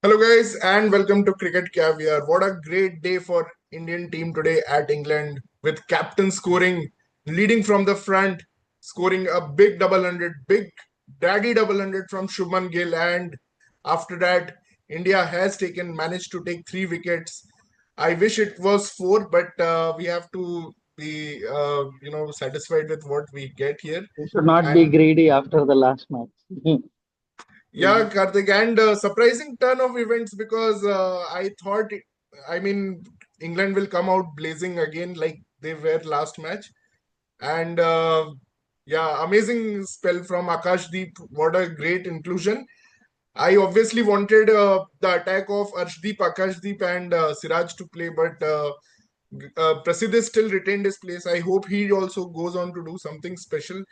Hello guys and welcome to Cricket Caviar. What a great day for Indian team today at England with captain scoring, leading from the front, scoring a big double hundred, big daddy double hundred from Shubman Gill, and after that India has managed to take 3 wickets. I wish it was four, but we have to be satisfied with what we get here. We should not be And greedy after the last match. yeah, Karthik, and surprising turn of events because I thought, I mean, England will come out blazing again like they were last match. And yeah, amazing spell from Akashdeep. What a great inclusion. I obviously wanted the attack of Arshdeep, Akashdeep, and Siraj to play, but Prasidh is still retained his place. I hope he also goes on to do something special.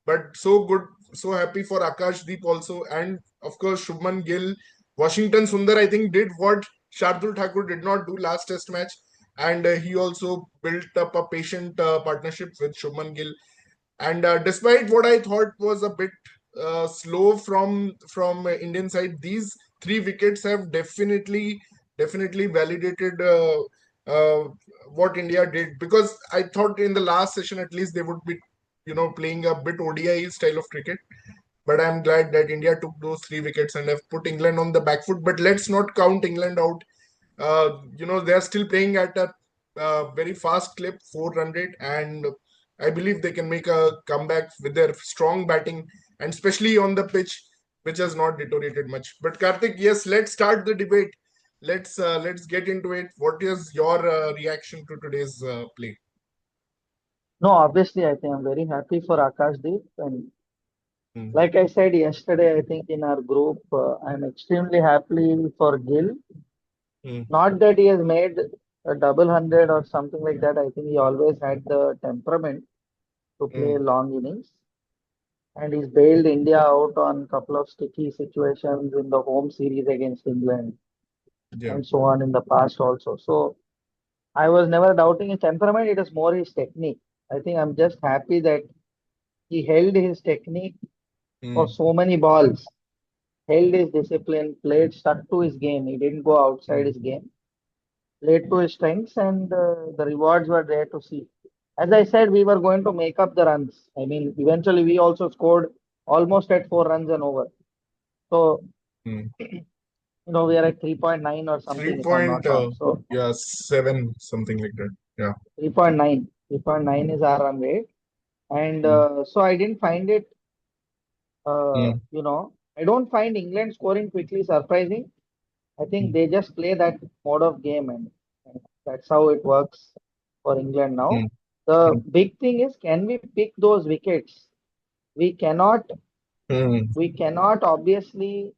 But so good, so happy for Akashdeep also, and of course Shubman Gill. Washington Sundar, I think, did what Shardul Thakur did not do last Test match, and he also built up a patient partnership with Shubman Gill. And despite what I thought was a bit slow from Indian side, these 3 wickets have definitely validated uh, what India did, because I thought in the last session at least they would be playing a bit ODI style of cricket. But I'm glad that India took those 3 wickets and have put England on the back foot. But let's not count England out. They're still playing at a very fast clip, 4 run rate, and I believe they can make a comeback with their strong batting, and especially on the pitch, which has not deteriorated much. But Karthik, yes, let's start the debate. Let's get into it. What is your reaction to today's play? No, obviously, I think I'm very happy for Akashdeep. And Mm, like I said yesterday, I think in our group, I'm extremely happy for Gill. mm, Not that he has made a double hundred or something like that. I think he always had the temperament to play mm, long innings. And he's bailed India out on a couple of sticky situations in the home series against England yeah. and so on in the past also. So I was never doubting his temperament, it is more his technique. I think I'm just happy that he held his technique for Mm, so many balls, held his discipline, played, stuck to his game. He didn't go outside mm, his game, played to his strengths, and the rewards were there to see. As I said, we were going to make up the runs. I mean, eventually we also scored almost at 4 runs and over. So, mm. we are at 3.9 or Three something, if I'm point, not wrong. So, yeah, 7, something like that. Yeah. 3.9. 3.9 is our run rate. And Mm, so I didn't find it mm, I don't find England scoring quickly surprising. I think mm, they just play that mode of game, and that's how it works for England now. mm, The mm, big thing is, can we pick those wickets? We cannot, mm, we cannot obviously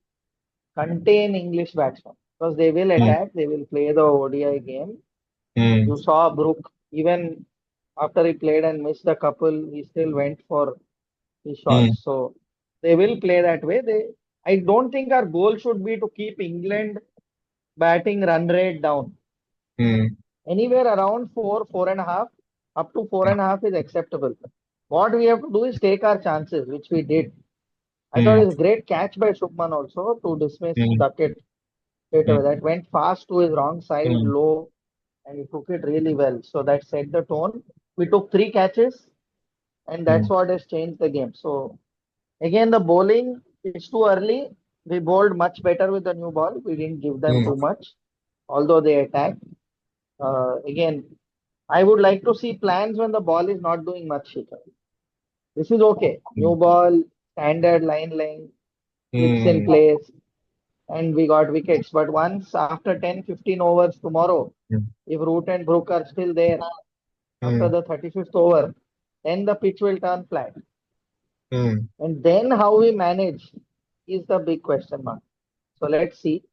contain English batsmen because they will mm, attack, they will play the ODI game. mm, You saw Brook, even after he played and missed a couple, he still went for his mm, shots. So they will play that way. I don't think our goal should be to keep England batting run rate down. mm, Anywhere around 4.5, up to 4.5 is acceptable. What we have to do is take our chances, which we did. I thought mm, it was a great catch by Shubman also to dismiss mm, Duckett straight away. mm, That went fast to his wrong side, mm, low, and he took it really well. So that set the tone. We took 3 catches, and that's mm, what has changed the game. So again, the bowling is too early. We bowled much better with the new ball. We didn't give them mm, too much, although they attacked. Again, I would like to see plans when the ball is not doing much, Shikhar. This is okay. mm, New ball, standard line length, slips in mm, place, and we got wickets. But once after 10, 15 overs tomorrow, mm, if Root and Brook are still there after mm, the 35th over, then the pitch will turn flat. mm. And then how we manage is the big question mark. So let's see.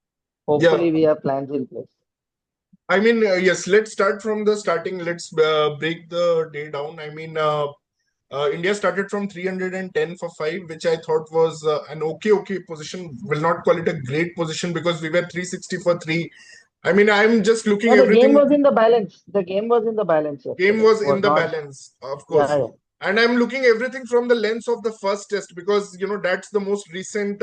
Yeah, Hopefully, we have plans in place. I mean, yes, let's start from the starting. Let's break the day down. I mean, India started from 310 for 5, which I thought was an okay position. Will not call it a great position because we were 360 for 3. I mean, I'm just looking No, the game everything. was in the balance. The game was in the balance Game yesterday. It was in was the not. balance, of Yeah, course. yeah. And I'm looking everything from the lens of the first test because, that's the most recent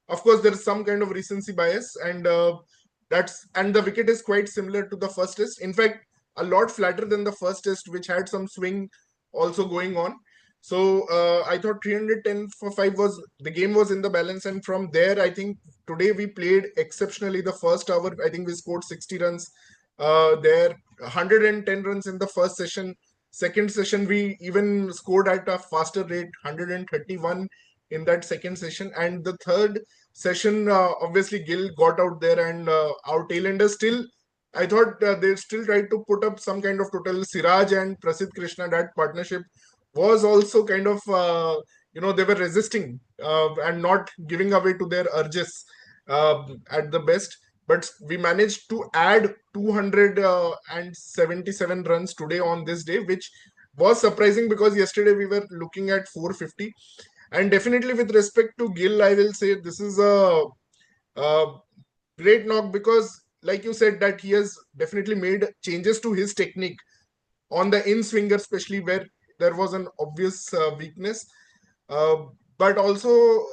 Of course, there is some kind of recency bias, and the wicket is quite similar to the first test. In fact, a lot flatter than the first test, which had some swing also going on. So I thought 310 for 5 was the game was in the balance, and from there, I think today we played exceptionally. The first hour, I think we scored 60 runs. There, 110 runs in the first session. Second session, we even scored at a faster rate, 131 in that second session. And the third session, obviously Gill got out there, and our tailenders still, I thought they still tried to put up some kind of total. Siraj and Prasidh Krishna, that partnership was also kind of, they were resisting and not giving away to their urges at the best. But we managed to add 277 runs today on this day, which was surprising because yesterday we were looking at 450. And definitely, with respect to Gill, I will say this is a great knock because, like you said, that he has definitely made changes to his technique on the in swinger, especially where there was an obvious weakness. Uh, but also,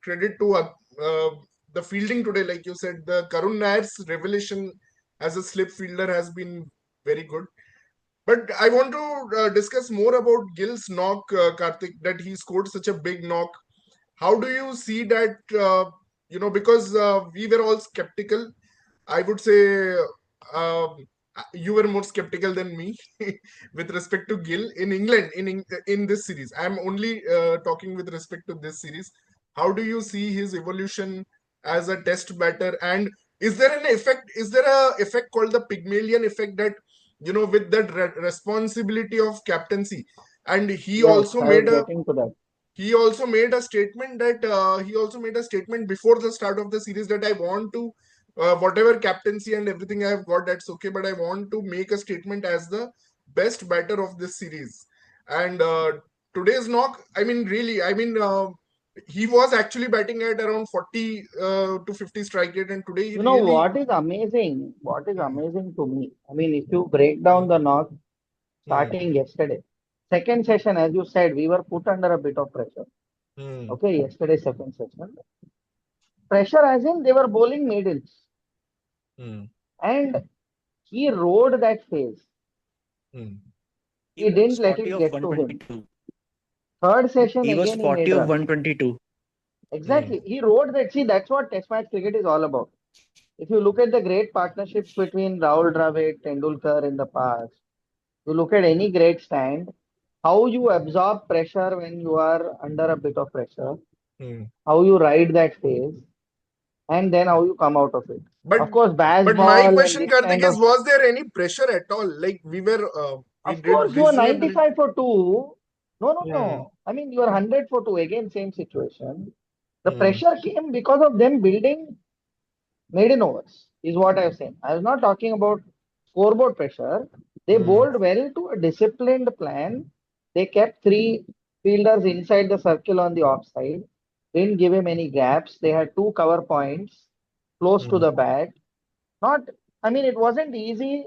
credit to the fielding today, like you said, the Karun Nair's revelation as a slip fielder has been very good. But I want to discuss more about Gill's knock, Karthik, that he scored such a big knock. How do you see that? Because we were all skeptical. I would say you were more skeptical than me with respect to Gill in England in this series. I'm only talking with respect to this series. How do you see his evolution as a test batter? And is there an effect? Is there a effect called the Pygmalion effect that with that responsibility of captaincy? And Yes, I was getting to that. he also made a statement that he also made a statement before the start of the series that I want to whatever captaincy and everything I have got, that's okay, but I want to make a statement as the best batter of this series. And today's knock, I mean, really, I mean, he was actually batting at around 40 to 50 strike rate, and today he You know really. what is amazing? What is Hmm, amazing to me? I mean, if you break down the knock hmm, starting yesterday, second session, as you said, we were put under a bit of pressure. hmm, Okay, yesterday second session, pressure as in they were bowling maidens, hmm, and he rode that phase. hmm, He He didn't was let 40 it of get to him. 122. Third session He was again he 40 made of runs. 122. hmm, Exactly, he rode that. See, that's what Test match cricket is all about. If you look at the great partnerships between Rahul Dravid, Tendulkar in the past, you look at any great stand, how you absorb pressure when you are under a bit of pressure, hmm. how you ride that phase, and then how you come out of it. But Of course, but my baseball and question, this Karthik, kind is of, was there any pressure at all? Like we of did course, you are reasonably. 95 for two. No, no, Hmm, no. I mean, you are 100 for two. Again, same situation. The hmm, pressure came because of them building maiden overs, is what I was saying. I was not talking about scoreboard pressure. They hmm, bowled well to a disciplined plan. They kept three fielders inside the circle on the offside, didn't give him any gaps. They had two cover points close to hmm, the bat. Not, I mean, it wasn't easy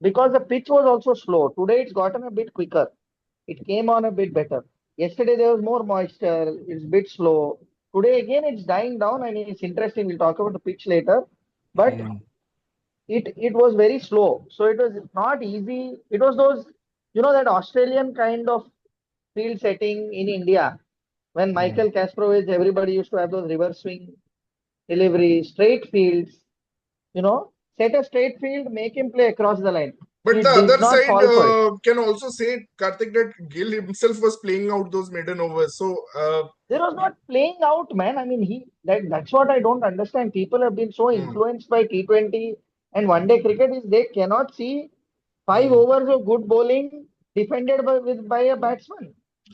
because the pitch was also slow. Today it's gotten a bit quicker. It came on a bit better. Yesterday there was more moisture. It's a bit slow. Today again it's dying down. I mean it's interesting. We'll talk about the pitch later. But hmm, it was very slow. So it was not easy. It was those, that Australian kind of field setting in India. When hmm. Michael Kasparov, everybody used to have those reverse swing delivery, straight fields, set a straight field, make him play across the line. But He the did other not side fall for it. can also say, Karthik, that Gill himself was playing out those maiden overs. So, There was not playing out, man. I mean, that's what I don't understand. People have been so hmm, influenced by T20 and one day cricket is they cannot see five hmm, overs of good bowling defended by a batsman.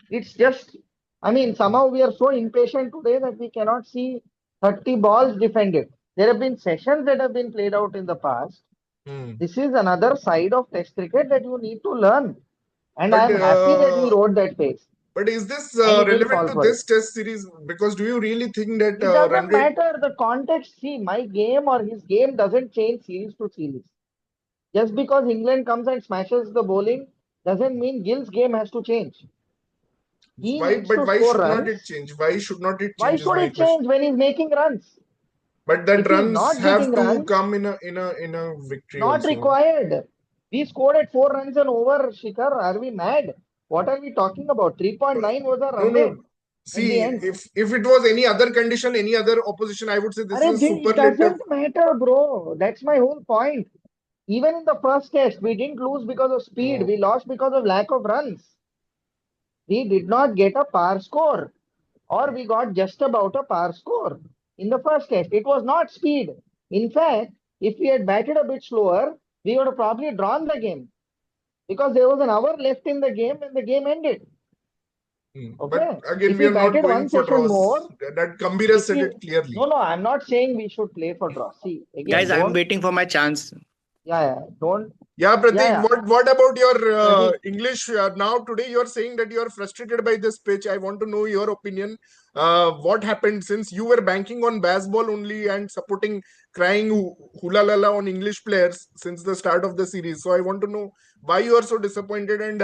It's just, I mean, somehow we are so impatient today that we cannot see 30 balls defended. There have been sessions that have been played out in the past. hmm. This is another side of Test cricket that you need to learn. And I But am happy that he rode that pace is this and he didn't relevant fall to for it. this Test series? Because do you really think that It run doesn't rate? matter the context. See, my game or his game doesn't change series to series. Just because England comes and smashes the bowling doesn't mean Gill's game has to change. He Why? needs But to why score should not it runs. change? Why should not it Why change is should my it question. change when he's making runs? But that If he's runs not getting have to runs, come in a victory not also. required. We scored at 4 runs and over, Shikhar. Are we mad? What are we talking about? 3.9 was our No, run rate no. at the See, end. if it was any other condition, any other opposition, I would say this is Arey, a then it superlative. doesn't matter, bro. That's my whole point. Even in the first test, we didn't lose because of speed. No. We lost because of lack of runs. We did not get a par score, or we got just about a par score in the first test. It was not speed. In fact, if we had batted a bit slower, we would have probably drawn the game because there was an hour left in the game when the game ended. But Okay. again, If we we are not batted going one for session draws. more, That Kambira if said we it clearly. no, no, I'm not saying we should play for draw. See, again, Guys, I'm don't, waiting for my chance. yeah, yeah, don't, Yeah, yeah, Pratik, yeah. what about your Pradeep, English? Now, today you're saying that you're frustrated by this pitch. I want to know your opinion. What happened since you were banking on baseball only and supporting crying hula lala on English players since the start of the series? So I want to know why you are so disappointed and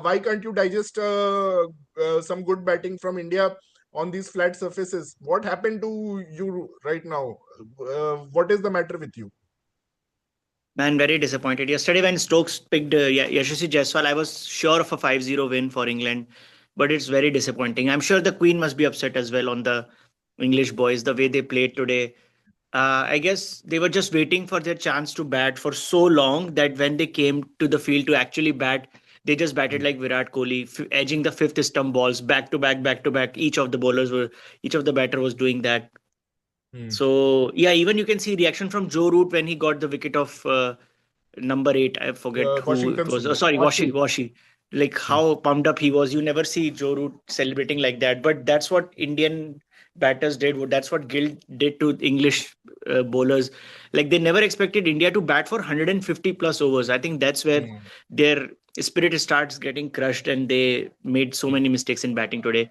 why can't you digest some good batting from India on these flat surfaces? What happened to you right now? What is the matter with you? Man, very disappointed. Yesterday, when Stokes picked Yashasvi Jaiswal, I was sure of a 5-0 win for England, but it's very disappointing. I'm sure the Queen must be upset as well on the English boys, the way they played today. I guess they were just waiting for their chance to bat for so long that when they came to the field to actually bat, they just batted like Virat Kohli, edging the fifth stump balls back to back, back to back. Each of the batter was doing that. Hmm. So yeah, even you can see reaction from Joe Root when he got the wicket of number 8. I forget who it Washington was. Oh, Sundar. sorry, Washi. Washi. Washi. Like Hmm. how pumped up he was. You never see Joe Root celebrating like that. But that's what Indian batters did. That's what Gill did to English bowlers. Like they never expected India to bat for 150 plus overs. I think that's where Hmm. their spirit starts getting crushed, and they made so Hmm. many mistakes in batting today.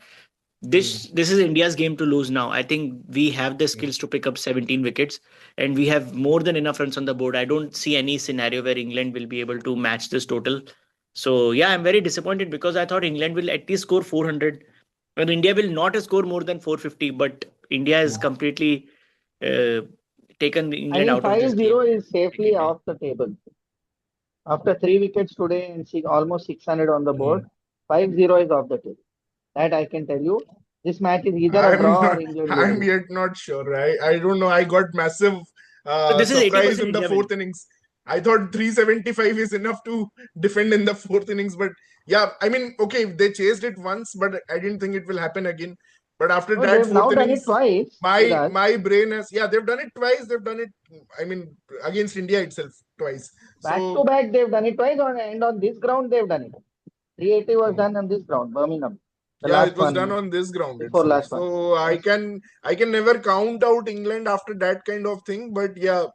Hmm. This is India's game to lose now. I think we have the Hmm. skills to pick up 17 wickets, and we have more than enough runs on the board. I don't see any scenario where England will be able to match this total. So yeah, I'm very disappointed because I thought England will at least score 400 and India will not score more than 450, but India has Hmm. completely uh, taken I England think out of this 5-0 game. is Taking safely it. off the table. After 3 wickets today and almost 600 on the Hmm. board, 5-0 is off the table. That I can tell you. This match is either a I'm draw or not. England I'm losing. yet not sure. I don't know. I got massive So this is surprise 80% in the India win. fourth innings. I thought 375 is enough to defend in the fourth innings, but yeah, I mean, okay, they chased it once, but I didn't think it will happen again. But after No, that they've now fourth done it innings, twice with my us. my brain has yeah, they've done it twice. They've done it. I mean, against India itself twice. Back to So back, they've done it twice, and on this ground, they've done it. 380 was hmm. done on this ground, Birmingham. The Yeah, it last was done one, on this ground before itself. last one. So I Yes. can I can never count out England after that kind of thing. But yeah,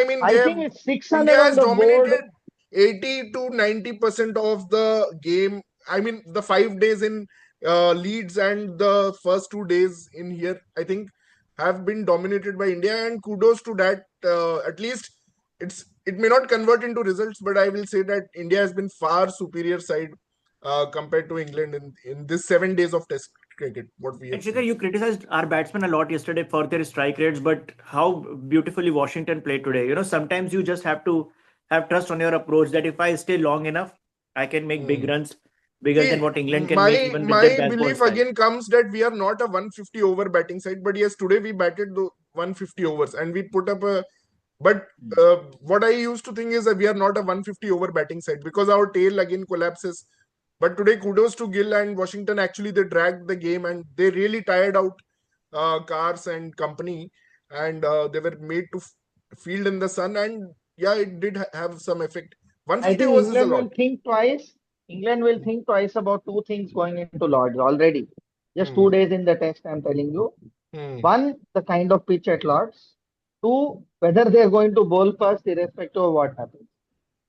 I mean they I have think it's India 600 on has the board. dominated 80 to 90% of the game. I mean the 5 days in Leeds and the first 2 days in here, I think have been dominated by India, and kudos to that. At least it may not convert into results, but I will say that India has been far superior side compared to England in this 7 days of Test cricket. What we And have Shikhar, seen. you criticized our batsmen a lot yesterday for their strike rates, but how beautifully Washington played today. You know, sometimes you just have to have trust on your approach that if I stay long enough, I can make big Hmm. runs bigger than See, what England can make my even with their my baseball belief style. again comes that we are not a 150 over batting side, but yes, today we batted the 150 overs and we put up a. But what I used to think is that we are not a 150 over batting side because our tail again collapses. But today, kudos to Gill and Washington. Actually, they dragged the game and they really tired out Cars and company, and they were made to field in the sun. And yeah, it did have some effect. I 150 think overs is a England lot. will think twice. England will think twice about two things going into Lords already. Just Hmm. 2 days in the test, I'm telling you. Hmm. One, the kind of pitch at Lords. Two, whether they're going to bowl first, irrespective of what happens.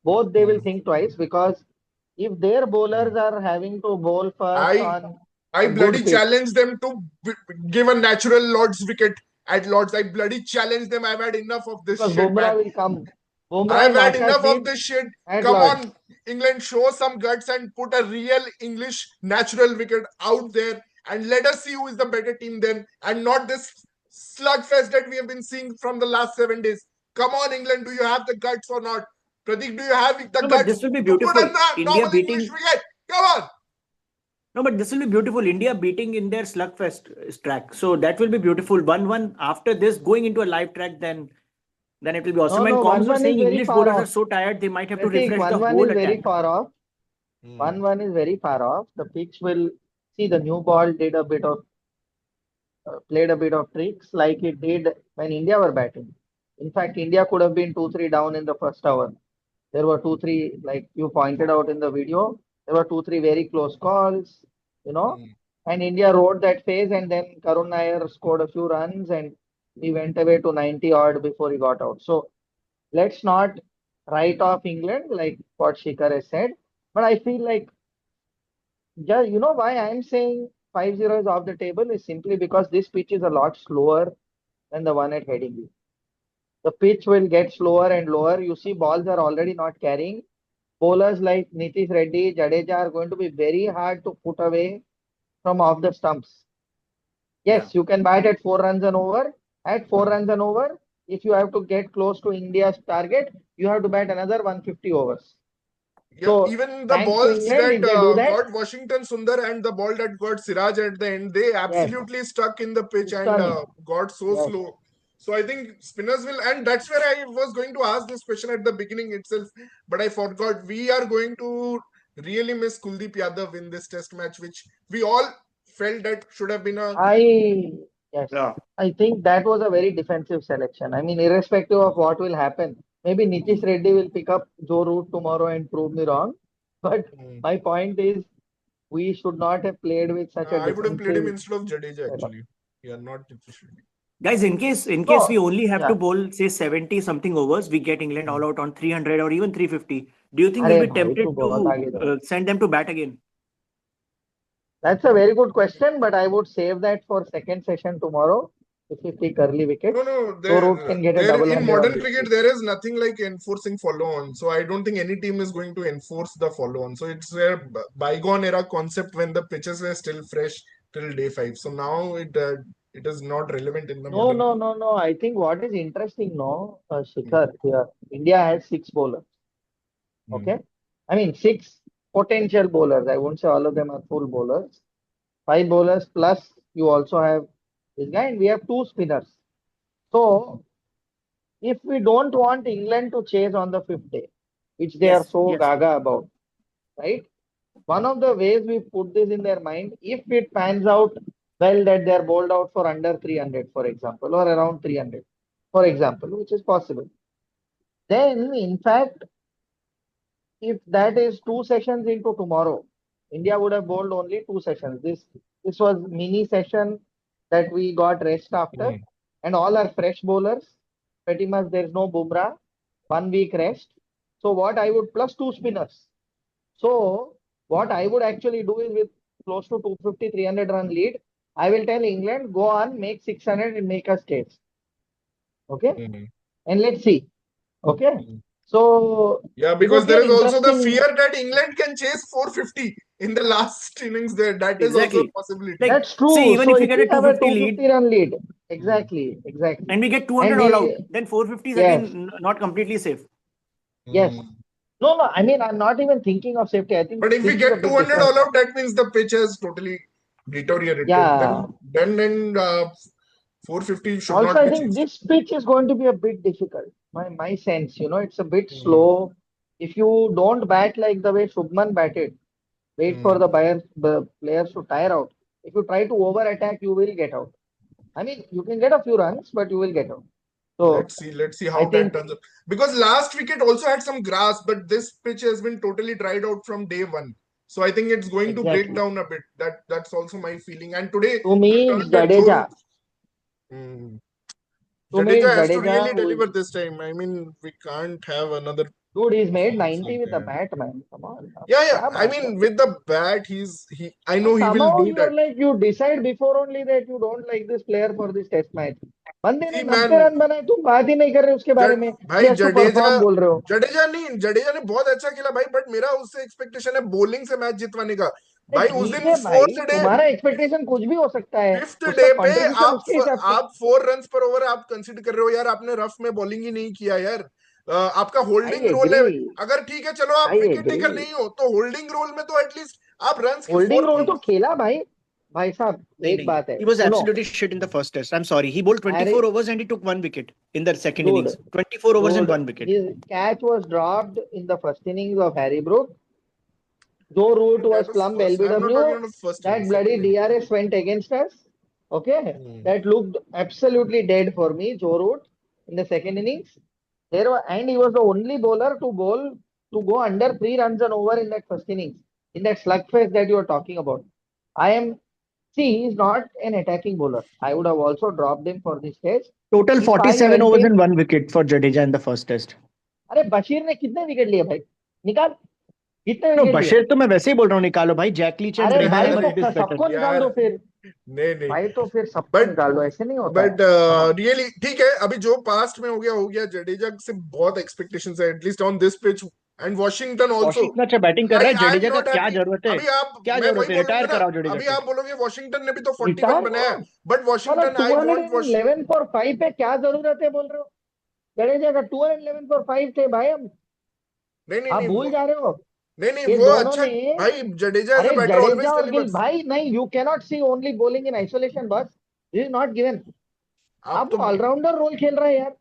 Both they will Hmm. think twice because if their Hmm. bowlers are having to bowl first I on I a bloody good pitch, challenge them to give a natural Lord's wicket at Lord's. I bloody challenge them. I've had enough of this because shit, Bumrah man. will come. Bumrah I've and had Asad enough of did this shit. at Come Lords. on. England show some guts and put a real English natural wicket out there, and let us see who is the better team then, and not this slugfest that we have been seeing from the last 7 days. Come on, England, do you have the guts or not? Pratik, do you have the No, but guts this will be to put beautiful. on the India normal English beating. wicket? Come on. No, but this will be beautiful. India beating in their slugfest track. So that will be beautiful. 1-1 after this, going into a live track, then it will be awesome. No, And no, Coms were 1-1 is saying very English far bowlers are off. so tired they might have to Pratik, refresh the 1-1 is whole very attack. far off. 1-1 is very far off. The pitch will see the new ball did a bit of played a bit of tricks like it did when India were batting. In fact, India could have been 2-3 down in the first hour. There were 2-3, like you pointed out in the video, there were 2-3 very close calls, you know, and India rode that phase, and then Karun Nair scored a few runs and he went away to 90 odd before he got out. So let's not write off England like what Shikhar has said. But I feel like, just, you know why I'm saying 5-0 is off the table is simply because this pitch is a lot slower than the one at Headingley. The pitch will get slower and lower. You see, balls are already not carrying. Bowlers like Nitish Reddy, Jadeja are going to be very hard to put away from off the stumps. Yeah. Yes, you can bat at 4 runs and over. At 4 runs and over, if you have to get close to India's target, you have to bat another 150 overs. Yeah, So, even the thanks to balls England, that if they do that, got Washington Sundar and the ball that got Siraj at the end, they yes, absolutely stuck in the pitch it's and stunning. got so Yes. slow. So I think spinners will, and that's where I was going to ask this question at the beginning itself, but I forgot. We are going to really miss Kuldeep Yadav in this test match, which we all felt that should have been a. I yes, Yeah. I think that was a very defensive selection. I mean, irrespective of what will happen, maybe Nitish Reddy will pick up Joe Root tomorrow and prove me wrong. But Mm, my point is, we should not have played with such a I would have played him defensive instead of Jadeja setup. actually. Yeah, not Nitish Reddy. Guys, in case we So, only have to yeah, bowl say 70 something overs, we get England Mm. all out on 300 or even 350. Do you think we'll अरे be भाई तू tempted बहुत to आगे जा रहा है. send them to bat again? That's a very good question, but I would save that for second session tomorrow. If we pick early No, wickets, no, Joe Root can get a there double in hundred on modern this cricket pitch. there is nothing like enforcing follow-on. So I don't think any team is going to enforce the follow-on. So it's a bygone era concept when the pitches were still fresh till day five. So now it is not relevant in the No, modern no, cricket. no, no. I think what is interesting, no, Mm, Shikhar, here, India has six bowlers. mm, Okay. I mean, six potential bowlers. I won't say all of them are full bowlers. Five bowlers plus you also have this guy, and we have two spinners. So, if we don't want England to chase on the fifth day, which they are Yes, so yes. gaga about, right? One of the ways we put this in their mind, if it pans out well that they are bowled out for under 300, for example, or around 300, for example, which is possible, then in fact, if that is two sessions into tomorrow, India would have bowled only two sessions. This was mini session that we got rest after, mm, and all are fresh bowlers. Pretty much there is no Bumrah, 1 week rest. So what I would plus two spinners. So what I would actually do is with close to 250, 300 run lead, I will tell England go on, make 600 and make us case. Okay, mm, and let's see. Okay, mm. so Yeah, it because would be there an is also the interesting. fear that England can chase 450 in the last innings there. That is also a Exactly. possibility. Like, That's see, true. even So if we if get we a have a 250 lead 250 run lead, Mm, exactly, exactly. and we get And 200 all out, we, then 450 is again yes, not completely safe. yes. mm. No, no, I mean, I'm not even thinking of safety. I think But if we pitch is a get bit 200 different all now. out, that means the pitch has totally deteriorated. Yeah. Then 450 should Also, not I be think chased. this pitch is going to be a bit difficult. My sense, it's a bit Mm, slow. If you don't bat like the way Shubman batted, wait for mm. the players to tire out. If you try to over attack, you will get out. I mean, you can get a few runs, but you will get out. So Let's see I how that think turns out. Because last wicket also had some grass, but this pitch has been totally dried out from day one. So I think it's going to break exactly. down a bit. That's also my feeling. And today To the me, it's turn that Joe Jadeja. Root, mm, To me, Jadeja it's has to Jadeja really who deliver is this time. I mean, we can't have another dude. He's made performance 90 like with the that. bat, man. Come on, Yeah, yeah. क्या I बात कर mean, रहे with the bat, he. I हो? know he will Somehow do you are that. like you decide before only that you don't like this player for this test match. बंदे ने सी 90 man, run बनाए, तुम बात ही नहीं कर रहे उसके बारे में, ही भाई हैज टू जडेजा, परफॉर्म बोल रहे हो। जडेजा ने बहुत अच्छा खेला भाई, बट मेरा उससे एक्सपेक्टेशन है बॉलिंग से मैच जितवाने का। अरे भाई उस ठीक दिन है भाई, फोर्थ डे, तुम्हारा एक्सपेक्टेशन कुछ भी हो सकता है, फिफ्थ उसका डे पे कंट्रीब्यूशन उसके हिसाब से। आप 4 रन पर ओवर आप कंसीडर कर रहे हो यार, आपने रफ में बॉलिंग ही नहीं किया यार। आपका आई होल्डिंग रोल है, एग्री, अगर ठीक है चलो आप आई विकेट एग्री। टेकर नहीं हो तो होल्डिंग रोल में तो एटलीस्ट आप रन्स की होल्डिंग 4 रोल तो पॉइंट। खेला भाई, भाई साहब नहीं एक नहीं, बात है he was सुनो। absolutely shit in the first test. I'm sorry. He bowled अरे 24 overs and he took 1 wicket in the second dude, innings. 24 overs and dude, 1 wicket. his catch was dropped in the first innings of Harry Brook. Though route That was was plumb first, I'm not talking LBW, about first inning, that bloody second inning. DRS went against us. Okay, Hmm. that looked absolutely dead for me, Joe Root, in the second innings. There were, and he was the only bowler to bowl to go under 3 runs and over in that first innings, in that slugfest that you are talking about. I am See, he is not an attacking bowler. I would have also dropped him for this test. Total If I 47 went overs in, and 1 wicket for Jadeja in the first test. अरे बशीर ने कितने wicket लिए भाई, निकाल, कितने No, wicket लिए? बशीर तो मैं वैसे ही बोल रहा हूँ निकालो भाई. जैक लीच एंड अरे रेहाने भाई वर तो इट इज बेटर. सबको निकाल यार दो फिर, नहीं नहीं, भाई तो फिर सबको बट निकाल दो, ऐसे नहीं होता है। बट हाँ रियली ठीक है, अभी जो पास्ट में हो गया, जडेजा से बहुत एक्सपेक्टेशंस है at least on this pitch, and Washington also. Washington अच्छा बैटिंग कर रहा है. आई एम जडेजा का नॉट क्या हैप्पी। जरूरत है? अभी आप, क्या मैं वही जरूरत है? बोलूंगा रिटायर ना, कराओ जडेजा अभी को. आप बोलोगे वॉशिंगटन ने भी तो 41 रिटायर बनाया, बट मतलब Washington, I want wash. 211 for 5 पे क्या जरूरत है बोल रहे हो? जडेजा का 211 फॉर 5 थे भाई, हम नहीं नहीं आप नहीं भूल जा रहे हो। नहीं नहीं, ये वो दोनों अच्छा। ने, भाई जडेजा एज अ अरे बैटर जडेजा ऑलवेज और गिल डिलीवर्स। भाई, नहीं, you cannot see only bowling in isolation बस, दिस इज नॉट गिवन। आप आप तो वो ऑलराउंडर रोल खेल रहे हैं यार,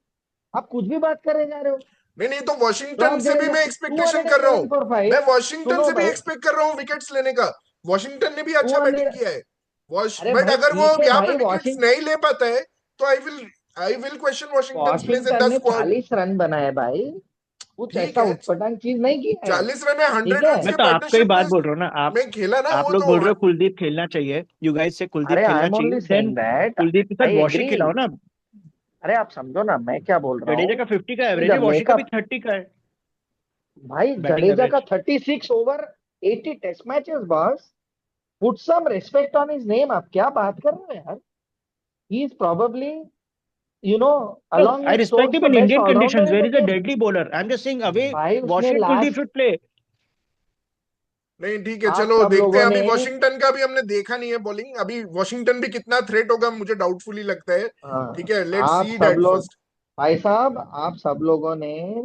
आप कुछ भी बात करे जा रहे हो। नहीं नहीं, तो ड्रॉप वॉशिंगटन से भी जडेजा मैं टू एक्सपेक्टेशन हंड्रेड कर एंड रहा इलेवन हूँ। फॉर फाइव मैं वॉशिंगटन सुनो से भी भाई, एक्सपेक्ट कर रहा हूँ विकेट्स लेने का। वॉशिंगटन ने भी टू अच्छा बैटिंग हंड्रेड किया है, वॉश, अरे बट भाई अगर वो ठीक है यहाँ पे भाई, विकेट्स नहीं ले पाता है तो I will question Washington place in Washington the ने स्क्वाड। 40 रन बनाए भाई, कुछ ठीक ऐसा है, उटपटांग चीज नहीं किया है। 40 रन है, ठीक 100 रन है, मैं के तो आपको ही पार्टनरशिप बात बोल रहा हूँ ना. में खेला ना आप वो लोग तो। बोल रहे हो कुलदीप खेलना चाहिए. यू गाइस से कुलदीप अरे आई खेलना एम चाहिए. Only then saying that, Kuldeep के साथ आई वॉशी एग्री। खिलाओ ना. अरे आप समझो ना मैं क्या बोल रहा जडेजा हूँ, का 50 का कि एवरेज द है, वॉशी का भी मेकअप, 30 का है भाई बैटिंग जडेजा का average. 36 over 80 test matches boss, put some respect on his name, आप क्या बात कर रहे हो यार। He is probably, you know, No, along I with respect Stokes, him the in best Indian all-rounder conditions in where the he's a game. deadly bowler. I'm just saying away, भाई उसने Washi and Kuldeep last, should play. नहीं ठीक है, आप चलो सब देखते लोगों हैं। ने, अभी वॉशिंगटन का भी हमने देखा नहीं है बॉलिंग, अभी वॉशिंगटन भी कितना थ्रेट होगा मुझे डाउटफुल ही लगता है। ठीक है, लेट्स आप सी सब दैट लोग, फर्स्ट। भाई साहब आप सब लोगों ने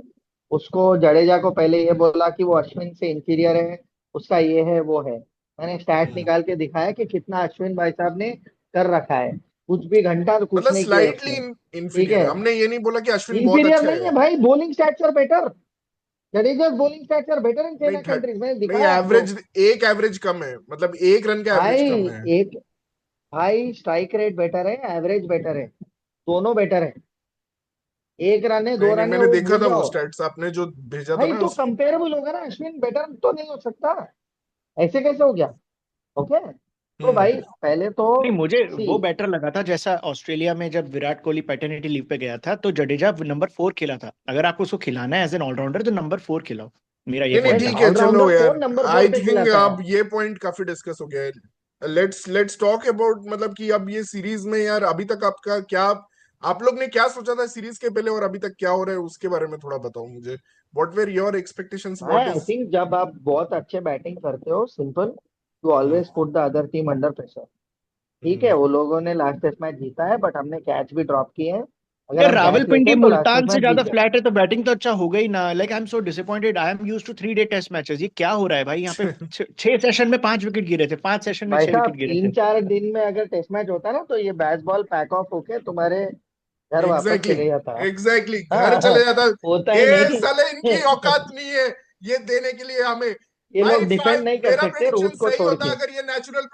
उसको, जडेजा को पहले ये बोला कि वो अश्विन से इंफीरियर है, उसका ये है वो है। मैंने स्टैट निकाल के दिखाया कि कितना अश्विन भाई साहब ने कर रखा है, कुछ भी घंटा तो कुछ मतलब नहीं किया स्लाइटली उसने। ठीक इंफीरियर, है, हमने ये नहीं बोला कि अश्विन बहुत इंफीरियर अच्छा नहीं है। है भाई, bowling stats are better, Jadeja bowling stats are better in नहीं चाइना कंट्रीज, मैंने नहीं, दिखाया आपको। एवरेज, एक एवरेज कम है, मतलब 1 रन का एवरेज भाई कम है। एक, भाई स्ट्राइक रेट बेटर है, एवरेज बेटर है, दोनों बेटर है। 1 रन है, नहीं दो नहीं, रन है मैंने वो देखा भूल था वो जाओ। स्टैट्स आपने जो भेजा था भाई ना तो उस। कंपेरेबल होगा ना, अश्विन बेटर तो नहीं हो सकता, ऐसे कैसे हो गया? ओके, तो हम्म। भाई पहले तो नहीं, मुझे सी, वो बेटर लगा था जैसा ऑस्ट्रेलिया में जब विराट कोहली पैटर्निटी लीव पे गया था तो जडेजा नंबर 4 खेला था. अगर आपको उसको खिलाना है एज एन ऑलराउंडर तो नंबर 4 खिलाओ. मेरा ये नहीं नहीं अरे पॉइंट है. ठीक है चलो ऑलराउंडर यार, कौन नंबर फोर आई पे थिंक खिलाता है? अब ये पॉइंट काफी डिस्कस हो गया है। लेट्स टॉक अबाउट, मतलब कि अब ये सीरीज में यार अभी तक आपका क्या, आप लोग ने क्या सोचा था सीरीज के पहले और अभी तक क्या हो रहा है उसके बारे में थोड़ा बताओ मुझे। What were your expectations, what I is. Think जब आप बहुत अच्छे बैटिंग करते हो, simple, you always put the other team under pressure. ठीक है, वो लोगों ने लास्ट टेस्ट मैच जीता है, बट हमने कैच भी ड्रॉप किए हैं, अगर यार हम कैच रावलपिंडी लेते तो लास्ट मुल्तान टेस्ट से मैच ज्यादा जीत जाते। फ्लैट है तो बैटिंग तो अच्छा होगा ही ना. Like I am so disappointed. I am used to 3 day test matches. ये क्या हो रहा है भाई यहाँ पे? 6 सेशन में 5 विकेट गिरे थे. 5 सेशन में भाई 6 विकेट साहब गिरे तीन थे. चार दिन में अगर टेस्ट मैच होता ना, तो ये बैट बॉल पैक ऑफ होके तुम्हारे घर वापस एग्जैक्टली, चले जाता। एग्जैक्टली घर हाँ, चले जाता। होता ही ये नहीं। साले इनकी औकात नहीं है ये देने के लिए हमें। ये भाई लोग डिफेंड नहीं कर मेरा सकते प्रेडिक्शन रूट को सही छोड़ होता के। अगर ये नेचुरल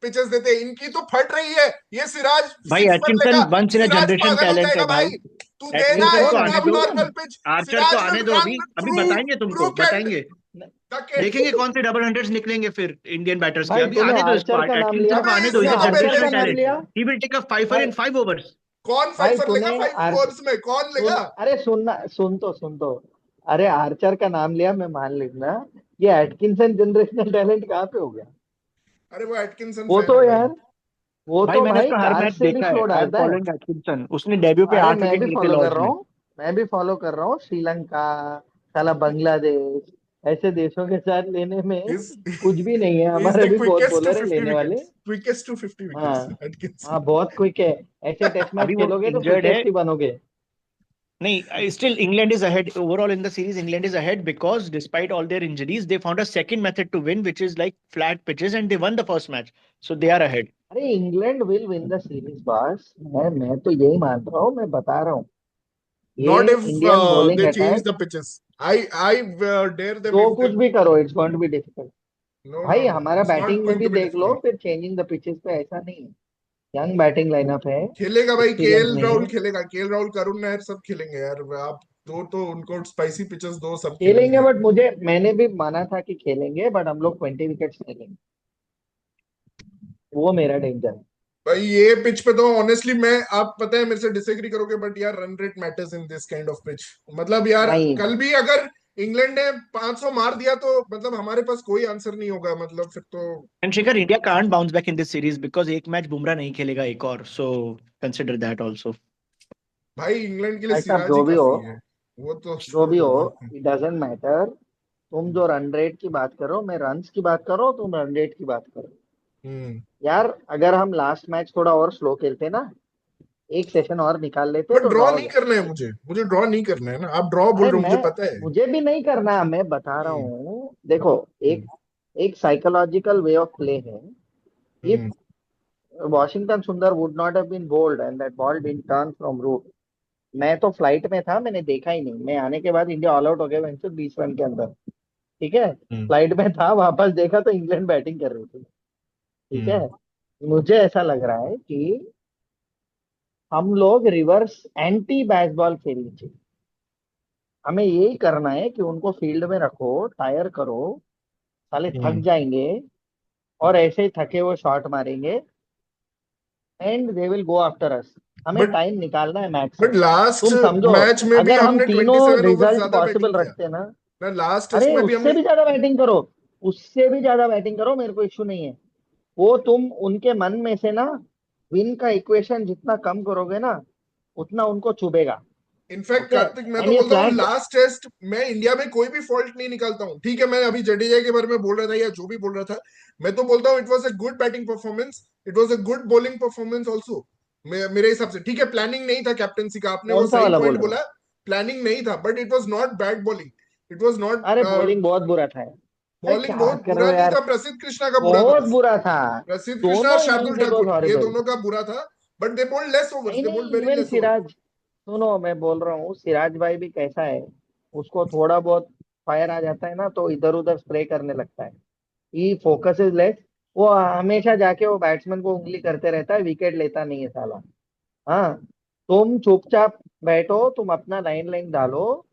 पिचेस देते, इनकी तो फट रही है। ये सिराज भाई 6 मार एटकिंसन लेगा, once in a Siraj generation पागल हो टैलेंट है जाएगा भाई. भाई। तू देना एटकिंसन देखो को एक आने ना, दो. Normal pitch. आर्चर को सिराज आने विल दो. रन अभी अभी थ्रू बताएंगे तुमको, ब्रुक एंड बताएंगे. The kid. देखेंगे कौन से डबल हंड्रेड्स निकलेंगे फिर इंडियन बैटर्स के. भाई अभी तूने आने दो इसको. आर्चर का नाम लिया, एटकिंसन को अबे आने दो. इस तूने इज अ आर्चर जनरेशनल का नाम टैलेंट. लिया। He will take a fifer भाई, इन 5 ओवर्स. कौन भाई फाइफर तूने लेगा 5 आर ओवर्स में, कौन सुन, लेगा? अरे सुनना, सुन तो, अरे आर्चर का नाम लिया, मैं मान लेना, ये एटकिंसन जनरेशनल टैलेंट कहाँ पे हो गया? अरे वो एटकिंसन वो फैन तो है भाई। यार, वो भाई तो मैंने भाई उसका हर कार मैच से भी देखा है, स्लो आई एम डालता है। फॉलोइंग एटकिंसन, उसने डेब्यू पे अरे 8 विकेट मैं भी लिए थे फॉलो कर लॉर्ड्स रहा में। हूँ, मैं भी फॉलो कर रहा हूँ श्रीलंका, साला बांग्लादेश, ऐसे देशों के साथ लेने में इज कुछ भी नहीं है, इज हमारे द भी बहुत क्विकेस्ट टू बॉलर है 50 लेने वाले। विकेट्स, क्विकेस्ट टू 50 विकेट्स हाँ हाँ, एटकिंसन। बहुत क्विक है। ऐसे टेस्ट मैच अभी वो खेलोगे तो इंजर्ड है। क्विकेस्ट ही बनोगे। नहीं, still England is ahead overall in the series, England is ahead because despite all their injuries they found a second method to win which is like flat pitches and they won the first match, so they are ahead. अरे England will win the series boss, मैं तो यही मान रहा हूँ, मैं बता रहा हूँ। Not ये if Indian bowling they change attack, the pitches. I dare them जो if they. कुछ भी करो it's going to be difficult. No, no, भाई no. हमारा It's not बैटिंग में going भी to be देख लो, difficult. फिर चेंजिंग द पिचेस पे ऐसा नहीं है। यंग बैटिंग लाइनअप है, खेलेगा भाई, एक्सपीरियंस केएल नहीं राहुल है। खेलेगा, केएल राहुल, करुण नायर सब खेलेंगे यार। आप दो तो उनको स्पाइसी पिचेस दो, सब खेलेंगे, खेलेंगे। बट मुझे मैंने भी माना था कि खेलेंगे, बट हम लोग 20 विकेट्स खेलेंगे, वो मेरा डेंजर है। भाई ये पिच पे तो ऑनेस्टली मैं, आप पता है मेरे से डिसएग्री करोगे, बट यार run rate matters in this kind of pitch. मतलब यार नहीं कल भी अगर इंग्लैंड ने 500 मार दिया तो मतलब हमारे पास कोई आंसर नहीं होगा, मतलब फिर तो। And Shikhar, India can't bounce back in this series because एक मैच बुमराह नहीं खेलेगा एक और, सो कंसिडर दैट आल्सो। भाई इंग्लैंड के लिए भाई साहब सिराज ही जो भी हो, काफी है, वो तो जो छोड़ भी दो हो, बात। It doesn't matter. तुम जो रन रेट की बात करो, मैं रन्स की बात करो, तुम रन रेट की बात करो। हम्म। यार अगर हम लास्ट मैच थोड़ा और स्लो खेलते ना, एक सेशन और निकाल लेते बट तो ड्रॉ ड्रॉ हो नहीं करना है जाता। मुझे, मुझे ड्रॉ नहीं करना है ना, आप ड्रॉ बोल अरे रहे हो, मैं, मुझे पता है। मुझे भी नहीं करना, मैं बता रहा हम्म। हूँ देखो। हम्म। एक एक साइकोलॉजिकल वे ऑफ प्ले है। If hmm. Washington Sundar would not have been bowled and that ball didn't turn from Root, मैं तो फ्लाइट में था, मैंने देखा ही नहीं। मैं आने के बाद इंडिया ऑल आउट हो गया 20 रन के अंदर। ठीक है, हम्म। फ्लाइट में था, वापस देखा तो इंग्लैंड बैटिंग कर रही थी। ठीक है, हम्म। मुझे ऐसा लग रहा है कि हम लोग रिवर्स एंटी बैसबॉल खेलनी चाहिए। हमें यही करना है कि उनको फील्ड में रखो, टायर करो, साले थक हम्म। जाएंगे, और ऐसे ही थके वो शॉट मारेंगे, and they will go after us. हमें बट टाइम निकालना है मैच से। बट लास्ट तुम समझो, मैच में भी अगर हम हमने तीनों 27 ओवर रिजल्ट ज्यादा पॉसिबल बैटिंग किया रखते ना, ना, लास्ट टेस्ट अरे में भी उससे हमने। भी ज्यादा बैटिंग करो, उससे भी ज्यादा बैटिंग करो, मेरे को इश्यू नहीं है। वो तुम उनके मन में से ना, विन का इक्वेशन जितना कम करोगे ना, उतना उनको चुभेगा। इनफैक्ट ओके, कार्तिक मैं तो एंड ये बोलता हूँ फ्लैट, लास्ट टेस्ट मैं इंडिया में कोई भी फॉल्ट नहीं निकालता हूँ। ठीक है, मैं अभी जडेजा के बारे में बोल रहा था या जो भी बोल रहा था, मैं तो बोलता हूँ it was a good batting performance, it was a good bowling performance also. मेरे हिसाब से ठीक है, प्लानिंग नहीं था कैप्टेंसी का, आपने वो कौन सा सही वाला बोल पॉइंट रहे हो? बोला। प्लानिंग नहीं था, but it was not bad bowling, it was not. अरे बॉलिंग बहुत बुरा था यार। अरे बॉलिंग क्या बहुत कर रहे बुरा हो नहीं यार, था, प्रसिद्ध कृष्णा का बुरा था बहुत बस। बुरा था। प्रसिद्ध कृष्णा और दोनों Shardul innings it was Thakur, ये हॉरिबल। दोनों का बुरा था। But they bowled less overs, नहीं दे बोल्ड नहीं, very even less over. Siraj, सुनो मैं बोल रहा हूँ, सिराज भाई भी कैसा है, उसको थोड़ा बहुत फायर आ जाता है ना तो इधर उधर स्प्रे करने लगता है। ही फोकस इज लेस। वो हमेशा जाके वो बैट्समैन को उंगली करते रहता है, विकेट लेता नहीं है साला। हाँ, तुम चुपचाप बैठो, तुम अपना लाइन लाइन डालो,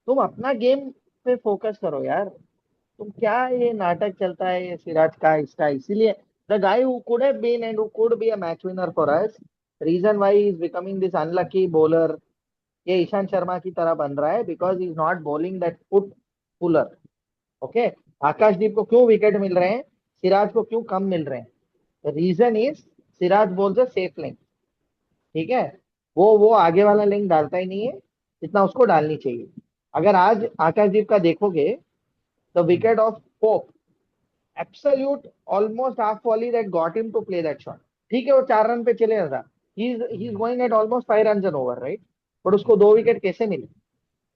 तुम अपना गेम पे फोकस करो यार। तुम क्या ये नाटक चलता है ये सिराज का इसका, इसीलिए the guy who could have been and who could be a match winner for us, reason why is becoming this unlucky bowler, ये ईशांत शर्मा की तरह बन रहा है, because is not bowling that foot puller. Okay, Akashdeep को क्यों विकेट मिल रहे हैं, सिराज को क्यों कम मिल रहे हैं? Reason is Siraj bowls a safe length. ठीक है, वो आगे वाला लिंक डालता ही नहीं है जितना उसको डालनी चाहिए। अगर आज आकाशदीप का देखोगे, the wicket of Pope, absolute almost half volley that got him to play that shot. ठीक है, वो 4 रन पे चले था, he is going at almost 5 run an over, right? But उसको 2 विकेट कैसे मिले?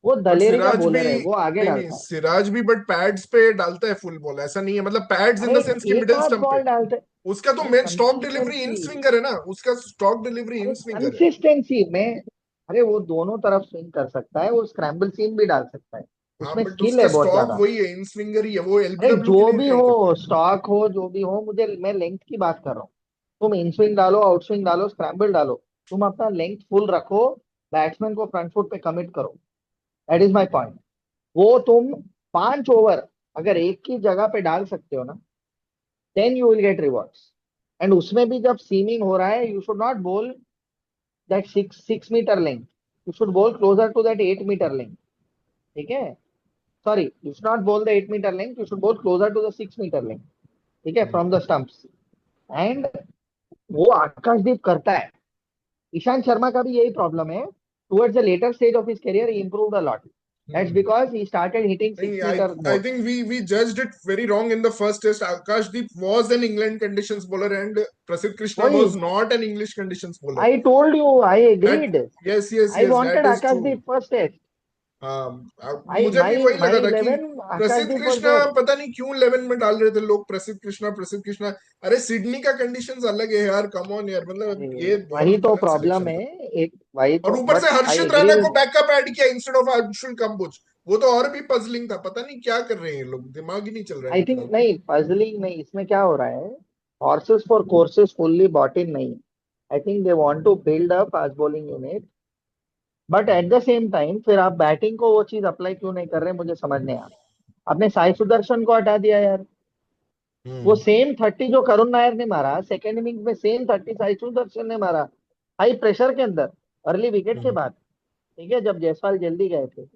वो बट दलेरी का सिराज भी, बॉलर है, वो आगे नहीं नहीं, डालता है। सिराज भी बट पैड्स पे डालता है फुल बॉल, ऐसा नहीं है, मतलब पैड्स इन अरे द सेंस कि एक मिडिल आध स्टंप पे। बॉल डालते। उसका तो अरे मेन स्टॉक डिलीवरी इन कंसिस्टेंसी, स्विंगर है ना, उसका स्टॉक डिलीवरी अरे इन स्विंगर है। कंसिस्टेंसी में, अरे वो दोनों तरफ स्विंग कर सकता है, वो स्क्रैम्बल सीम भी डाल सकता है, हाँ उसमें बट स्किल उसका है बहुत स्टॉक ज्यादा। वही है, इन स्विंगर ही है, वो अरे एलबीडब्ल्यू के जो लिए भी ट्राई करता हो, है। स्टॉक हो जो भी हो, मुझे, मैं लेंथ की बात कर रहा हूँ। तुम इन स्विंग डालो, आउट स्विंग डालो, स्क्रैम्बल डालो, तुम अपना लेंथ फुल रखो, बैट्समैन को फ्रंट फुट पे कमिट करो। That is my point. वो तुम 5 ओवर अगर एक की जगह पे डाल सकते हो ना, then you will get rewards. And उसमें भी जब सीमिंग हो रहा है, you should not bowl that 6 metre length, you should bowl closer to that 8 metre length. ठीक है, sorry, you should not bowl the 8 metre length, you should bowl closer to the 6 metre length. ठीक है, hmm. From the stumps. And वो आकाशदीप करता है। ईशांत शर्मा का भी यही प्रॉब्लम है। Towards the latter stage of his career he improved a lot. That's hmm. Because he started hitting नहीं, 6 metre I more. think we judged it very wrong in the first test. Akashdeep was an England conditions bowler and Prasidh Krishna वही, was not an English conditions bowler. I told you, I That agreed. yes, yes, I yes, that wanted is true. Akashdeep first test. I मुझे भी माई वही लगा माई था कि 11 प्रसिद्ध आकाशदीप was Krishna, there. पता नहीं क्यों 11 में डाल रहे थे लोग, प्रसिद्ध कृष्णा प्रसिद्ध कृष्णा। अरे सिडनी का कंडीशंस अलग है यार, कम ऑन यार, अरे मतलब ये वही बहुत तो गलत प्रॉब्लम सिलेक्शन है। था। एक वही और तो, ऊपर से but I Harshit agree Rana को विद। बैकअप ऐड किया इंस्टेड ऑफ अंशुल कंबोज। वो तो और भी पजलिंग था, पता नहीं क्या कर रहे हैं ये लोग, दिमाग ही नहीं चल रहा है आई इनका। थिंक नहीं, पजलिंग नहीं, इसमें क्या हो रहा है, horses for courses fully bought in नहीं। I think they want to build a fast bowling unit, but at the same time फिर आप बैटिंग को वो चीज अप्लाई क्यों नहीं कर रहे, मुझे समझ नहीं आ। आपने साई सुदर्शन को हटा दिया यार। वो हम्म। सेम 30 जो करुण नायर ने मारा सेकेंड इनिंग में, सेम 30 साई सुदर्शन ने मारा, हाई प्रेशर के अंदर, अर्ली विकेट के हम्म। बाद। ठीक है, जब जायसवाल जल्दी गए थे,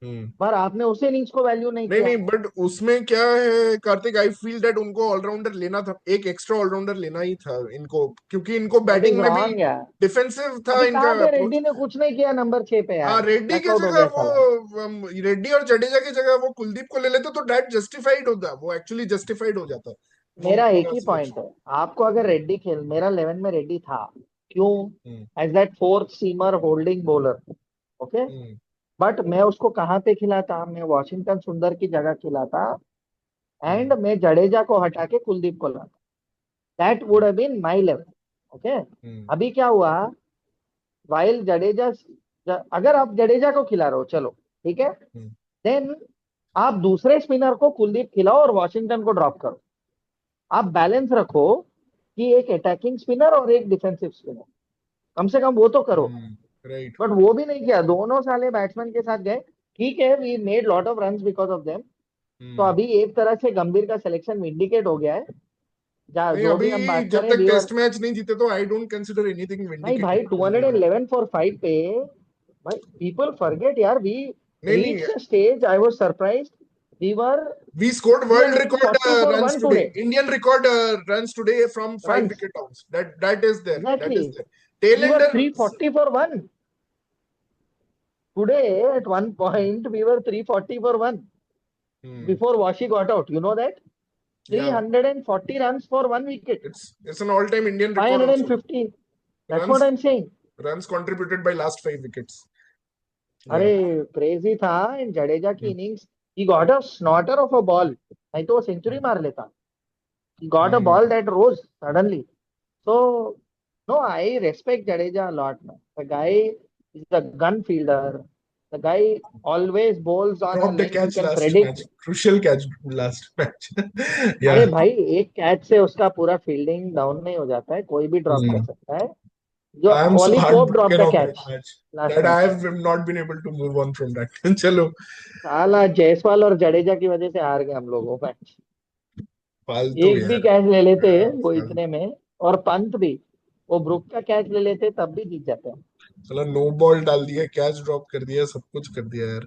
हम्म। पर आपने उस इनिंग्स को वैल्यू नहीं नहीं किया। नहीं, बट उसमें क्या है कार्तिक, आई फील दैट उनको ऑलराउंडर लेना था, एक एक्स्ट्रा ऑलराउंडर लेना ही था इनको, क्योंकि इनको दैट इज बैटिंग में भी रॉन्ग यार। डिफेंसिव था अभी इनका कहाँ पे अप्रोच। रेड्डी ने कुछ नहीं किया नंबर 6 पे हाँ, यार। रेड्डी की डकआउट हो जगह गया वो साला। रेड्डी और जडेजा की जगह वो कुलदीप को ले लेते तो दैट जस्टिफाइड होता, वो एक्चुअली जस्टिफाइड हो जाता वो मेरा एक पूरा ही पॉइंट सिलेक्शन। है, आपको अगर रेड्डी खेल, मेरा 11 में रेड्डी था। क्यों? Hmm. As that fourth seamer holding bowler. Okay. Hmm. But मैं उसको कहाँ पे खिलाता, मैं वॉशिंगटन सुंदर की जगह खिलाता, एंड हम्म। मैं जडेजा को हटा के कुलदीप को लाता। That would have been my level. Okay. Hmm. अभी क्या हुआ, वाइल जडेजा, अगर आप जडेजा को खिला रहे हो चलो, ठीक है, हम्म। देन आप दूसरे स्पिनर को कुलदीप खिलाओ और वॉशिंगटन को ड्रॉप करो। आप बैलेंस रखो कि एक अटैकिंग स्पिनर और एक डिफेंसिव स्पिनर, कम से कम वो तो करो। राइट। बट वो भी नहीं किया, दोनों साले बैट्समैन के साथ गए। ठीक है, we made lot of runs because of them. तो हम्म। अभी एक तरह से गंभीर का सिलेक्शन विंडिकेट हो गया है। नहीं, जो अभी भी हम बात जब करें, तक वीवर। टेस्ट मैच नहीं जीते तो आई डोंट कंसिडर एनीथिंग नहीं भाई, विंडिकेटेड टिल देन। 211 फॉर 5 पे, भाई पीपल फॉरगेट यार, वी नहीं नहीं, reached a stage I was surprised. We were we scored world record 340 for runs one today, today. Indian record runs today from 5 Runs. wicket outs. That is there, that is Exactly. there. We were Tailender. 340 for one. Today, at one point, we were 340 for one Hmm. before Washi got out. You know that? Yeah, 340 runs for one wicket. it's an all time Indian record also. 515. That's what Runs I'm saying. runs contributed by last 5 wickets. अरे Yeah. Crazy था in Jadeja की Hmm. Innings. He got a snorter of a ball, नहीं तो वो century मार लेता। He got a Hmm. ball that rose suddenly. So, no, I respect Jadeja a lot, man. The guy is a gun fielder. The guy always bowls on a Dropped a length you catch can last predict. match. Crucial catch last match. अरे Yeah. भाई, एक catch से उसका पूरा fielding down नहीं हो जाता है, कोई भी ड्रॉप कर Hmm. सकता है। जो I'm so Ollie Pope drop heartbroken the of that catch match last that I match. have not been able to move on from that. चलो, साला जायसवाल और जडेजा की वजह से हार गए हम लोग वो मैच। फालतू एक भी यार। कैच ले लेते वो फालतू। इतने में, और पंत भी, वो ब्रुक का कैच ले लेते तब भी जीत जाते हैं। चलो, नो बॉल डाल दिया, कैच ड्रॉप कर दिया, सब कुछ कर दिया यार।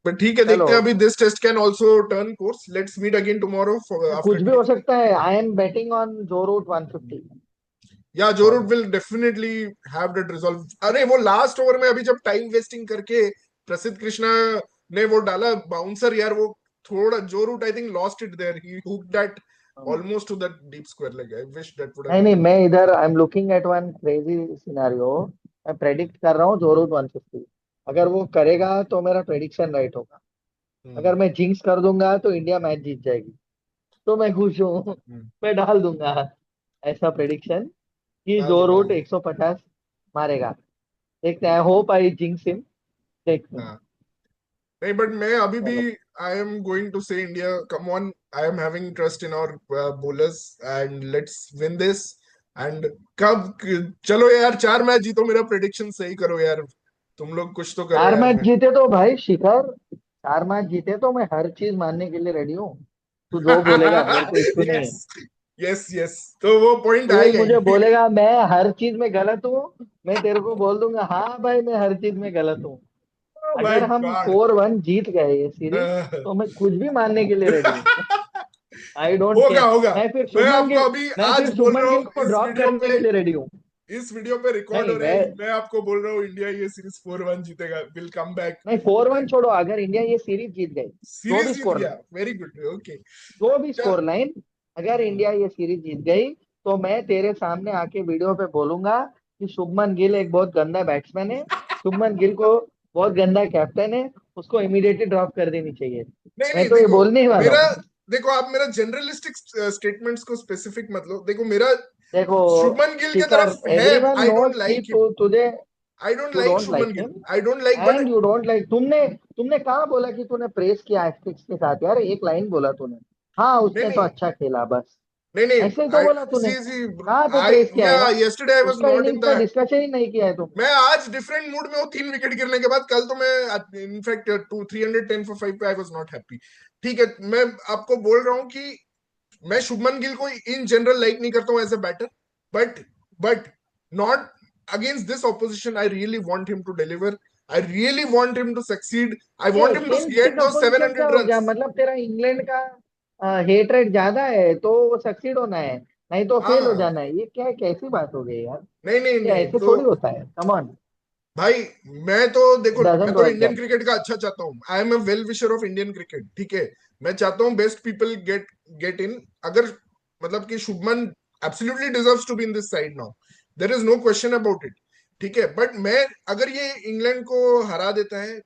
बट ठीक है, चलो, देखते हैं, अभी this test can also turn course. Let's meet again tomorrow after कुछ भी हो टेस्ट। सकता है। I am betting on Joe Root 150 या for Joe Root will definitely have that resolve. अरे वो लास्ट ओवर में अभी जब टाइम वेस्टिंग करके प्रसिद्ध कृष्णा ने वो डाला बाउंसर यार, वो थोड़ा Joe Root I think lost it there, he hook that almost to that deep square leg. I wish that would have नहीं नहीं, बीन। मैं इधर I am looking at one crazy scenario. मैं प्रेडिक्ट कर रहा हूँ जो रूट 150। अगर वो करेगा तो मेरा प्रेडिक्शन राइट होगा। अगर मैं जिंक्स कर दूंगा तो इंडिया मैच जीत जाएगी, तो मैं खुश हूँ। मैं डाल दूंगा ऐसा प्रेडिक्शन कि डाल जो दो, डाल रूट दो। 150 मारेगा। देखते हैं, होप आई जिंक्स हिम। देखते हैं। हाँ। नहीं, बट मैं अभी भी चलो, I am going to say India come on. I am having trust in our bowlers and let's win this. And कब, चलो यार, 4 मैच जीतो, मेरा प्रेडिक्शन सही करो यार, तुम लोग कुछ तो करो चार यार। मैच मैं जीते तो भाई शिखर, 4 मैच जीते तो मैं हर चीज मानने के लिए रेडी हूँ। तू जो बोलेगा मेरे को इश्यू नहीं है। यस, यस, यस, तो वो पॉइंट तू आएगा मुझे ही। बोलेगा मैं हर चीज में गलत हूँ, मैं तेरे को बोल दूंगा हाँ भाई मैं हर चीज में गलत हूँ। माय अगर हम गॉड। 4-1 जीत गए ये सीरीज, तो मैं कुछ भी मानने के लिए रेडी हूँ। आई डोंट होगा केयर। होगा। मैं आपको अभी मैं आज फिर बोल रहा शुभमन गिल हूँ को इस ड्रॉप वीडियो करने पे, के लिए रेडी हूँ। इस वीडियो पे रिकॉर्ड नहीं हो रहा है, मैं मैं आपको बोल रहा हूँ इंडिया ये सीरीज 4-1 जीतेगा, विल कम बैक। नहीं 4-1 छोड़ो, अगर इंडिया ये सीरीज जीत गई, जो भी सीरीज जीत स्कोर गया, लाइन, वेरी गुड, ओके। जो भी चल। स्कोर लाइन, अगर इंडिया ये सीरीज जीत गई तो मैं तेरे सामने आके वीडियो पे बोलूंगा कि शुभमन गिल एक बहुत गंदा बैट्समैन है, शुभमन गिल को बहुत गंदा कैप्टन है, उसको इमीडिएटली ड्रॉप कर देनी चाहिए। नहीं मैं नहीं, तो ये देखो बोलने ही वाला मेरा, हूँ। देखो आप मेरा जनरलिस्टिक स्टेटमेंट्स को स्पेसिफिक मत लो, देखो मेरा देखो शुभमन गिल के शिखर, तरफ है, एवरीवन आई डोंट नोस कि लाइक हिम, तुझे, I don't you like don't Shubman like Gill, him I don't like, but and you don't like, तुमने कहा बोला कि तूने प्रेस किया एस्टिक्स के साथ, यार एक लाइन बोला तूने, हाँ नहीं उसने तो नहीं अच्छा खेला बस, नहीं नहीं, ऐसे ही तो आई बोला तूने। सी सी, कहाँ पे आई प्रेस किया है या यार, यस्टरडे आई वाज उसका नॉट इन इनिंग्स का द, डिस्कशन ही नहीं किया है तुमने। मैं आज डिफरेंट मूड में हूँ 3 विकेट गिरने के बाद, कल तो मैं इनफैक्ट 310 फॉर 5 पे आई वाज नॉट हैप्पी। ठीक है, मैं आपको बोल रहा हूँ कि मैं शुभमन गिल को इन जनरल लाइक नहीं करता हूँ as a batter, but but not against this opposition, I really want him to deliver, I really want him to succeed, I ये want him to against get this दो opposition क्या 700 हो गया, runs. मतलब तेरा इंग्लैंड का hate rate ज्यादा है तो वो सक्सीड होना है, नहीं तो फेल हो हाँ, जाना है, ये क्या कैसी बात हो गई यार, नहीं नहीं ये नहीं ऐसे तो थोड़ी होता है, कम ऑन, भाई, मैं तो इट देखो, मैं डजंट तो वर्क इंडियन दैट। क्रिकेट का अच्छा चाहता हूँ, I am a well wisher of Indian cricket, ठीक है। मैं चाहता हूँ बेस्ट पीपल गेट इन, अगर मतलब कि Shubman absolutely deserves to be in this side now, there is no question about it, ठीक है। बट मैं, अगर ये इंग्लैंड को हरा देता है,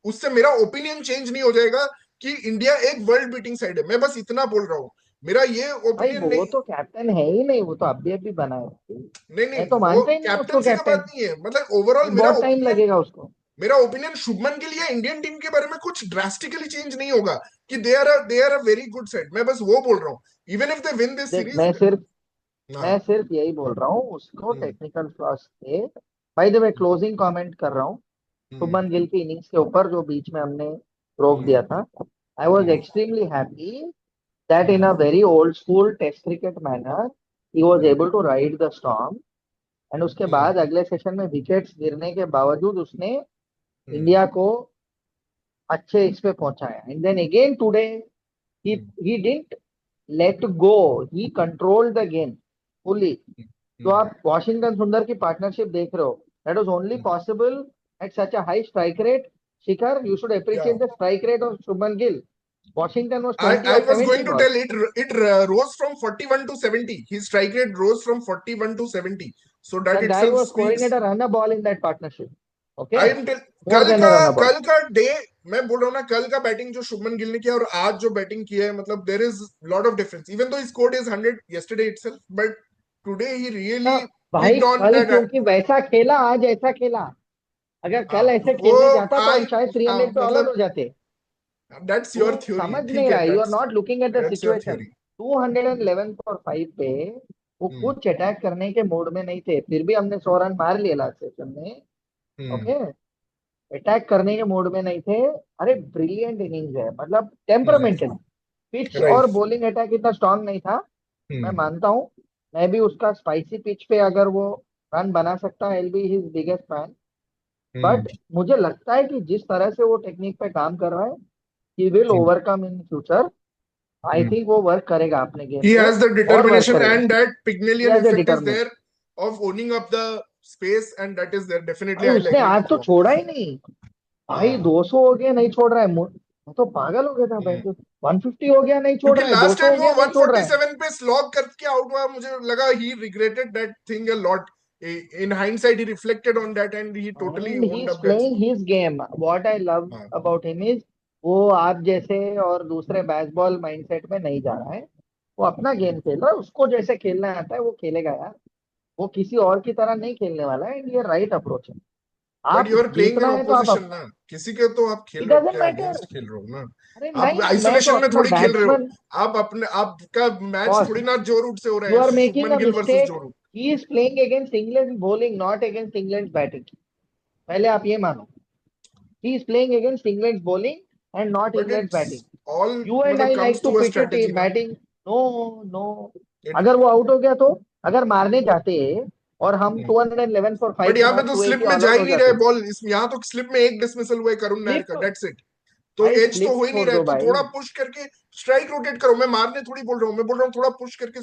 उससे मेरा ओपिनियन चेंज नहीं हो जाएगा कि इंडिया एक वर्ल्ड बीटिंग साइड है, मैं बस इतना बोल रहा हूँ, मेरा ये भाई ओपिनियन वो नहीं। तो कैप्टन है ही नहीं, वो तो अभी अभी बना है, नहीं नहीं, मैं तो वो मानता ही नहीं उसको कैप्टनसी का कैप्टन, बात नहीं है, मतलब ओवरऑल मेरा बहुत टाइम ओपिनियन, लगेगा उसको। मेरा ओपिनियन शुभमन गिल या इंडियन टीम के बारे में कुछ ड्रास्टिकली चेंज नहीं होगा, कि they are a very good side, मैं बस वो बोल रहा हूँ, even if they win this देख सीरीज। हाँ। मैं सिर्फ यही बोल रहा हूँ, उसको हम्म टेक्निकल फ्लॉस थे। By the way closing comment कर रहा हूँ हम्म शुभमन गिल की इनिंग्स के ऊपर जो बीच में हमने रोक हम्म दिया था। I was hmm extremely happy that in a very old school test cricket manner he was able to ride the storm, and उसके हम्म बाद अगले सेशन में विकेट्स गिरने के बावजूद उसने हम्म इंडिया को अच्छे इस पे पहुंचाया, and then again today he hmm he didn't let go, he controlled the game fully। जो हम्म आप वॉशिंगटन सुंदर की पार्टनरशिप देख रहे हो, that was only hmm. Possible at such a high strike rate. Shikhar, you should या appreciate the strike rate of Shubman Gill. Washington was I 20 I or was 70 going to ball, tell it, rose from 41 to 70, his strike rate rose from 41 to 70, so that the guy itself was scoring at speaks। a run a ball in that partnership, I okay, am, more than a run a ball। कल का day, मैं बोल रहा हूँ ना, कल का batting जो शुभमन गिल ने किया और आज जो बैटिंग किया है, मतलब there is lot of difference, even though scored is 100 yesterday itself, but today he ना रियली भाई, पिक्ड ऑन कल दैट। क्योंकि वैसा खेला आज ऐसा खेला, अगर हाँ कल तो ऐसे वो, खेलने जाता तो आई, हम शायद हाँ 300 पे ऑल आउट मतलब हो जाते। दैट्स तू योर थ्योरी, समझ नहीं ठीक रहा है, है, you are not looking at the that's your situation. Theory. 211 for 5 पे वो हम्म कुछ अटैक करने के मूड में नहीं थे, फिर भी हमने 100 रन मार लिए लास्ट सेशन में, हम्म ओके, अटैक करने के मूड में नहीं थे। अरे ब्रिलियंट इनिंग्स है, मतलब हम्म टेम्परामेंटली, पिच राइट। और बॉलिंग अटैक इतना स्ट्रांग नहीं था, मैं हम्म मानता हूँ। मैं भी उसका स्पाइसी पिच पे अगर वो रन बना सकता है, be his biggest fan, hmm but मुझे लगता है कि जिस तरह से वो टेक्निक पे काम कर रहा है, he will overcome in future. I think वो वर्क करेगा अपने गेम He पे, has the और वर्क determination करेगा, and that he Pygmalion has a effect is determination. there of owning up the space, and that is there. Definitely, भाई I'll उसने agree आज with तो you on छोड़ा this. ही नहीं, भाई हाँ 200 हो गया नहीं छोड़ रहा है, मैं तो पागल हो गया था भाई, हम्म। 150 हो गया नहीं छोड़ क्योंकि रहा है, लास्ट 200 टाइम हो वो गया नहीं छोड़ रहा है। 147 पे स्लॉग करके आउट हुआ, मुझे लगा he regretted that thing a lot. In hindsight, he reflected on that and he totally and he owned is up that playing slog. His game, what I love हाँ अबाउट हिम इज वो आप जैसे और दूसरे baseball mindset में नहीं जा रहा है, वो अपना गेम खेल रहा है, उसको जैसे खेलना आता है वो खेलेगा यार, वो किसी और की तरह नहीं खेलने वाला है, एंड ये राइट अप्रोच है। बट आप यू आर प्लेइंग इन जीतना है तो ऑपोजिशन आप, ना, किसी के तो आप खेल इट रहे हो, डजेंट क्या मैटर। अगेंस्ट खेल रहे हो ना, अरे आप नहीं, मैं तो आइसोलेशन में अपना थोड़ी खेल रहे हो, बैट्समैन, आप अपने, आपका मैच बॉस, थोड़ी ना जो रूट से हो रहा यू है, are making Shubman a Gill versus mistake, Joe Root. He is playing against England bowling, not against England batting, पहले आप ये मानो, he is playing against England's bowling and not but England's it's batting। All, You and मतलब I like comes to to a pitch it strategy ना। batting, no, no। It, अगर वो out हो गया तो, अगर मारने जाते और हम 211 फॉर बट 5 के यहाँ पे बाद तो स्लिप 280 में ऑल जा आउट ही हो नहीं रहा है जाते, बॉल, इस यहाँ तो स्लिप में एक डिसमिसल हुआ है करुण नायर स्लिप, का, दैट्स इट। तो भाई एज तो स्लिप हो ही नहीं छोड़ रहा है, दो तो भाई। थोड़ा पुश करके स्ट्राइक रोटेट करो। मैं मारने थोड़ी बोल रहा हूँ, मैं बोल रहा हूँ थोड़ा पुश करके